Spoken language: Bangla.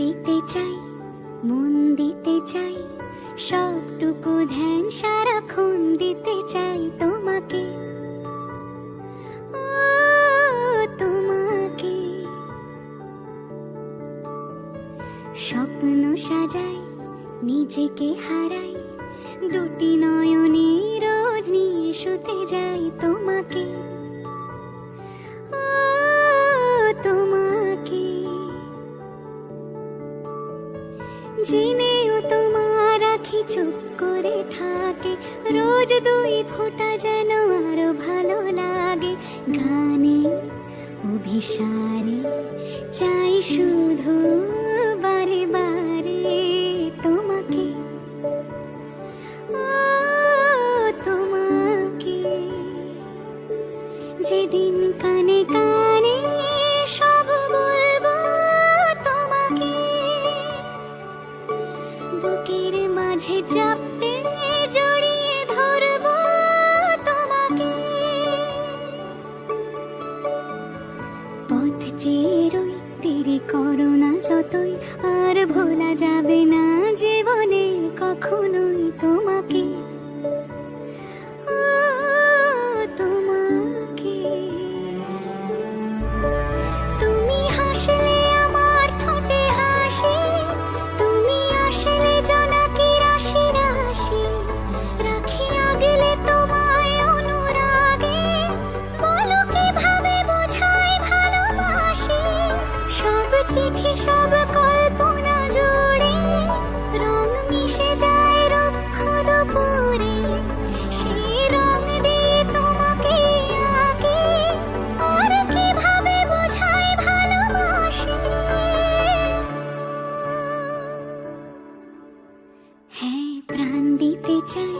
দিতে চাই, মন দিতে চাই, সবটুকু ধ্যান সারাক্ষণ দিতে চাই তোমাকে, ও তোমাকে। স্বপ্ন সাজাই, নিজেকে হারাই, দুটি নয়নে রোজ নিয়ে শুতে যাই তোমাকে, ও তোমাকে। জেনেও তোমার আখি চুপ করে থাকে, রোজ দুই ফোঁটা যেন আরো ভালো লাগে। গানে অভিসারে চাই শুধু বারে বারে তোমাকে, ও তোমাকে। যেদিন কানে কানে সব বলবো তোমাকে, বুকের মাঝে চাপতে জড়িয়ে ধরবো তোমাকে। পথ চেয়ে রই, দেরি করো না যতই, আর ভোলা যাবে না জীবনে কখনোই তোমাকে, ও তোমাকে। তুমি হাসলে আমার ঠোঁটে হাসি, তুমি আসলে জোনাকি রাশি রাশি, রাখি আগলে তোমায় অনুরাগে, বলো কিভাবে বোঝাই ভালোবাসি। সব চিঠি সব কল্পনা জুড়ে রং মিশে যায় রুক্ষ দুপুরে, সেই রং দিয়ে তোমাকে আগে, আর কিভাবে বোঝাই ভালোবাসি। হ্যাঁ, প্রাণ দিতে চাই,